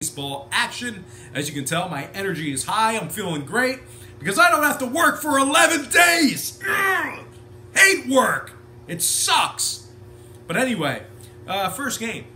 Baseball action. As you can tell, my energy is high. I'm feeling great because I don't have to work for 11 days. Ugh, hate work. It sucks. But anyway, first game.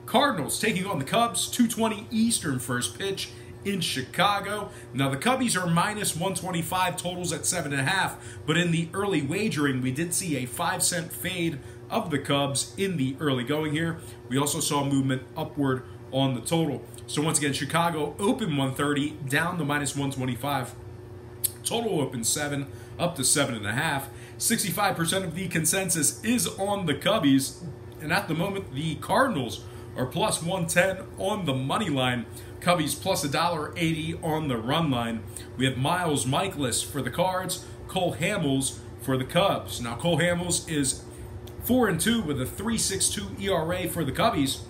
Cardinals taking on the Cubs, 2:20 Eastern first pitch in Chicago. Now the Cubbies are minus 125, totals at 7.5, but in the early wagering we did see a 5-cent fade of the Cubs in the early going here. We also saw movement upward on the total. So once again, Chicago open 130, down to minus 125. Total open 7, up to 7.5. 65% of the consensus is on the Cubbies, and at the moment the Cardinals are plus 110 on the money line. Cubbies plus $1.80 on the run line. We have Miles Michaelis for the Cards, Cole Hamels for the Cubs. Now Cole Hamels is 4-2 with a 3.62 ERA for the Cubbies.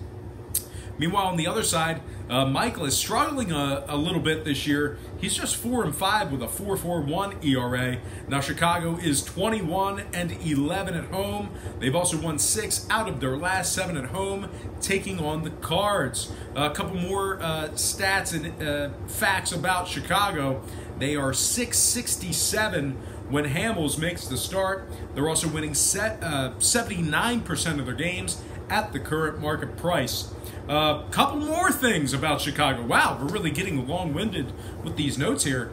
Meanwhile, on the other side, Michaelis struggling a little bit this year. He's just 4-5 with a 4.41 ERA. Now Chicago is 21-11 at home. They've also won 6 out of their last 7 at home, taking on the Cards. A couple more stats and facts about Chicago. They are 667 when Hamels makes the start. They're also winning 79% of their games at the current market price. Couple more things about Chicago. Wow, we're really getting long-winded with these notes here.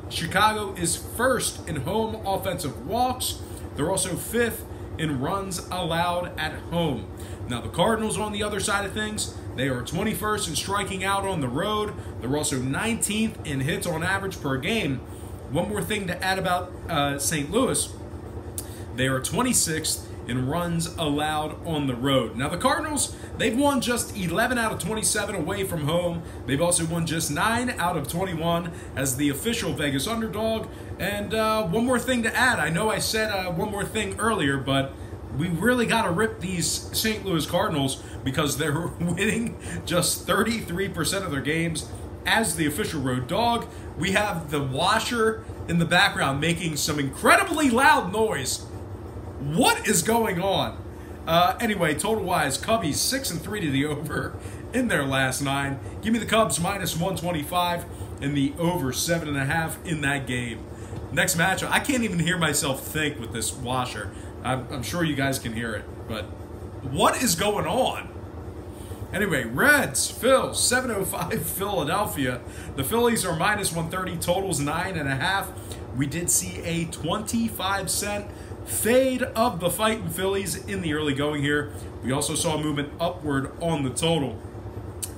Chicago is first in home offensive walks. They're also 5th in runs allowed at home. Now the Cardinals on the other side of things, they are 21st in striking out on the road. They're also 19th in hits on average per game. One more thing to add about St. Louis, they are 26th in runs allowed on the road. Now the Cardinals, they've won just 11 out of 27 away from home. They've also won just 9 out of 21 as the official Vegas underdog. And one more thing to add. I know I said one more thing earlier, but we really got to rip these St. Louis Cardinals because they're winning just 33% of their games as the official road dog. We have the washer in the background making some incredibly loud noise. What is going on? Anyway, total-wise, Cubbies 6-3 to the over in their last 9. Give me the Cubs minus 125 and the over 7.5 in that game. Next matchup, I can't even hear myself think with this washer. I'm sure you guys can hear it, but what is going on? Anyway, Reds, Phils, 7:05 Philadelphia. The Phillies are minus 130, totals 9.5. We did see a 25-cent fade of the fighting Phillies in the early going here. We also saw movement upward on the total.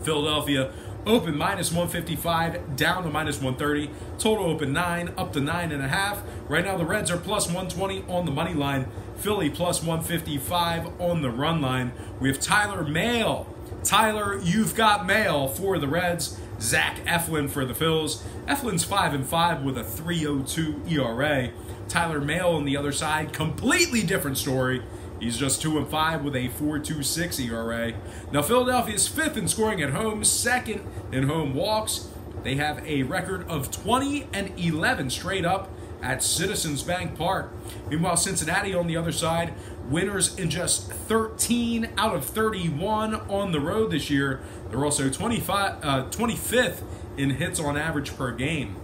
Philadelphia open minus 155, down to minus 130. Total open 9, up to 9.5. Right now the Reds are plus 120 on the money line. Philly plus 155 on the run line. We have Tyler Mahle. Tyler, you've got mail for the Reds. Zach Eflin for the Phils. Eflin's 5-5 with a 3.02 ERA. Tyler Mahle on the other side, completely different story. He's just 2-5 with a 4.26 ERA. Now Philadelphia's 5th in scoring at home, 2nd in home walks. They have a record of 20-11 straight up at Citizens Bank Park. Meanwhile, Cincinnati on the other side, winners in just 13 out of 31 on the road this year. They're also 25th in hits on average per game.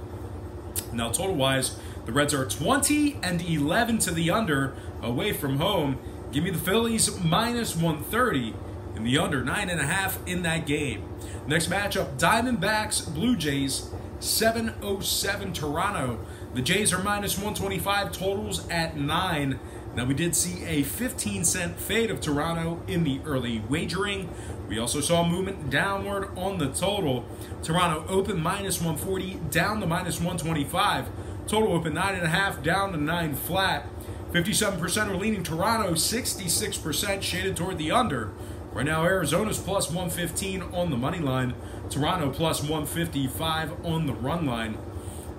Now total-wise, the Reds are 20-11 to the under away from home. Give me the Phillies minus 130 and the under 9.5 in that game. Next matchup, Diamondbacks, Blue Jays, 7:07 Toronto. The Jays are minus 125, totals at 9. Now we did see a 15-cent fade of Toronto in the early wagering. We also saw movement downward on the total. Toronto open minus 140, down to minus 125. Total open 9.5, down to 9 flat. 57% are leaning Toronto, 66% shaded toward the under. Right now, Arizona's plus 115 on the money line. Toronto plus 155 on the run line.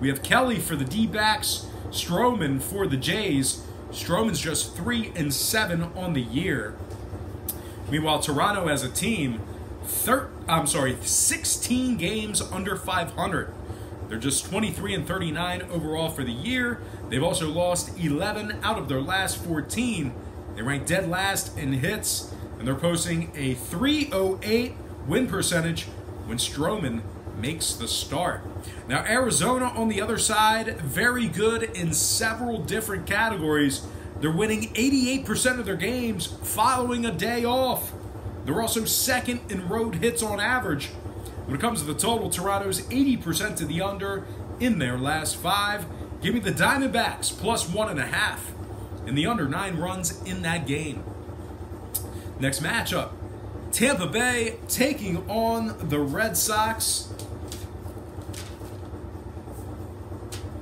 We have Kelly for the D-backs, Stroman for the Jays. Stroman's just 3-7 on the year. Meanwhile, Toronto as a team, 16 games under 500. They're just 23-39 overall for the year. They've also lost 11 out of their last 14. They rank dead last in hits, and they're posting a 3.08 win percentage when Stroman makes the start. Now, Arizona on the other side, very good in several different categories. They're winning 88% of their games following a day off. They're also second in road hits on average. When it comes to the total, Toronto's 80% to the under in their last 5. Give me the Diamondbacks plus 1.5 and the under 9 runs in that game. Next matchup, Tampa Bay taking on the Red Sox.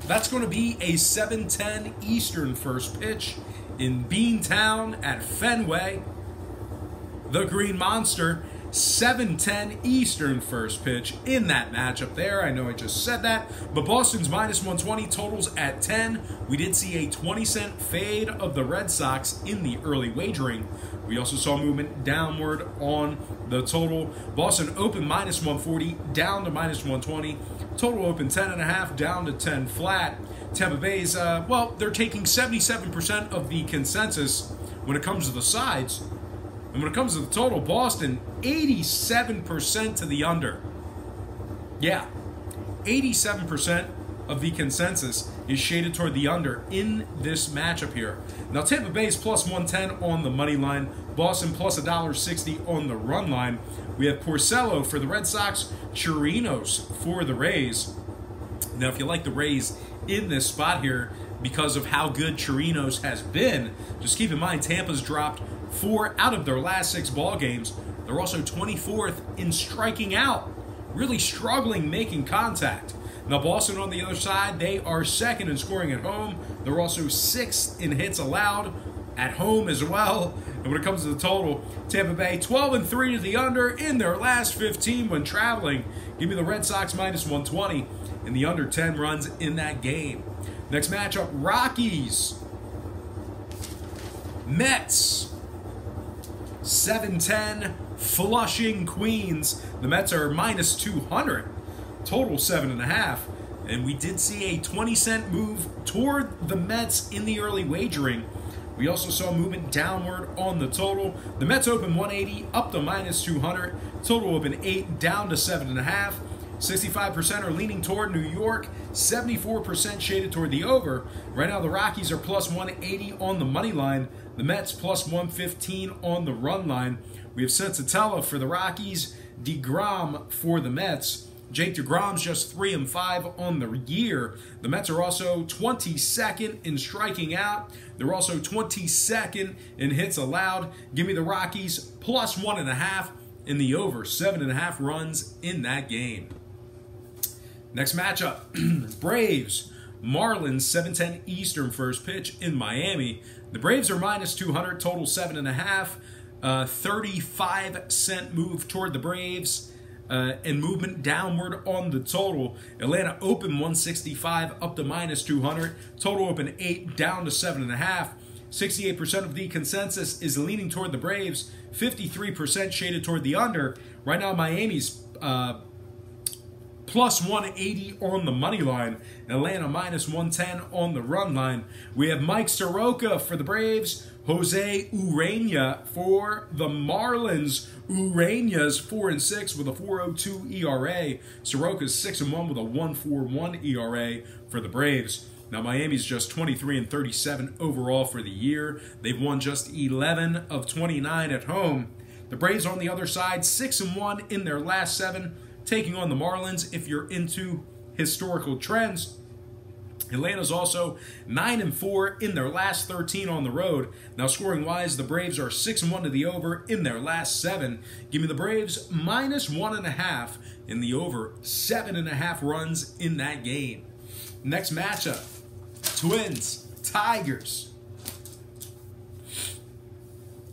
That's going to be a 7:10 Eastern first pitch in Beantown at Fenway. The Green Monster, 7:10 Eastern first pitch in that matchup there. I know I just said that, but Boston's minus 120 totals at 10. We did see a 20-cent fade of the Red Sox in the early wagering. We also saw movement downward on the total. Boston opened minus 140 down to minus 120. Total open 10.5 down to 10 flat. Tampa Bay's, they're taking 77% of the consensus when it comes to the sides. And when it comes to the total, Boston, 87% to the under. Yeah, 87% of the consensus is shaded toward the under in this matchup here. Now, Tampa Bay's plus 110 on the money line. Boston plus $1.60 on the run line. We have Porcello for the Red Sox, Chirinos for the Rays. Now, if you like the Rays in this spot here because of how good Chirinos has been, just keep in mind Tampa's dropped 4 out of their last 6 ball games. They're also 24th in striking out, really struggling making contact. Now, Boston on the other side, they are second in scoring at home. They're also 6th in hits allowed at home as well. And when it comes to the total, Tampa Bay 12-3 to the under in their last 15 when traveling. Give me the Red Sox minus 120 and the under 10 runs in that game. Next matchup, Rockies, Mets, 7:10 Flushing, Queens. The Mets are minus 200. Total 7.5. And we did see a 20-cent move toward the Mets in the early wagering. We also saw movement downward on the total. The Mets open 180 up to minus 200. Total open 8 down to 7.5. 65% are leaning toward New York. 74% shaded toward the over. Right now the Rockies are plus 180 on the money line. The Mets plus 115 on the run line. We have Sensatella for the Rockies. DeGrom for the Mets. Jake DeGrom's just 3-5 on the year. The Mets are also 22nd in striking out. They're also 22nd in hits allowed. Give me the Rockies plus 1.5 in the over. 7.5 runs in that game. Next matchup, Braves, Marlins, 7:10 Eastern first pitch in Miami. The Braves are minus 200, total 7.5. 35-cent move toward the Braves. And movement downward on the total. Atlanta open 165 up to minus 200. Total open 8 down to 7.5. 68% of the consensus is leaning toward the Braves. 53% shaded toward the under. Right now, Miami's plus 180 on the money line. Atlanta minus 110 on the run line. We have Mike Soroka for the Braves. Jose Urena for the Marlins. Urena's 4-6 with a 4.02 ERA. Soroka's 6-1 with a 1.41 ERA for the Braves. Now, Miami's just 23-37 overall for the year. They've won just 11 of 29 at home. The Braves on the other side, 6-1 in their last 7, taking on the Marlins if you're into historical trends. Atlanta's also 9-4 in their last 13 on the road. Now, scoring-wise, the Braves are 6-1 to the over in their last 7. Give me the Braves minus 1.5 in the over. 7.5 runs in that game. Next matchup, Twins, Tigers.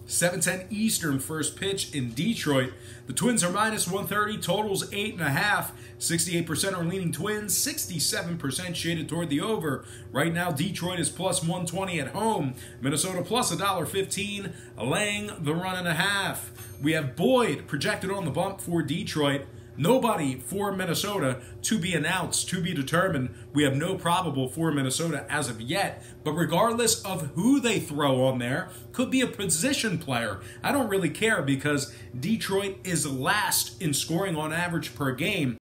7:10 Eastern first pitch in Detroit. The Twins are minus 130, totals 8.5. 68% are leaning Twins, 67% shaded toward the over. Right now, Detroit is plus 120 at home. Minnesota plus $1.15, laying the 1.5. We have Boyd projected on the bump for Detroit. Nobody for Minnesota to be announced, to be determined. We have no probable for Minnesota as of yet. But regardless of who they throw on there, could be a position player. I don't really care because Detroit is last in scoring on average per game.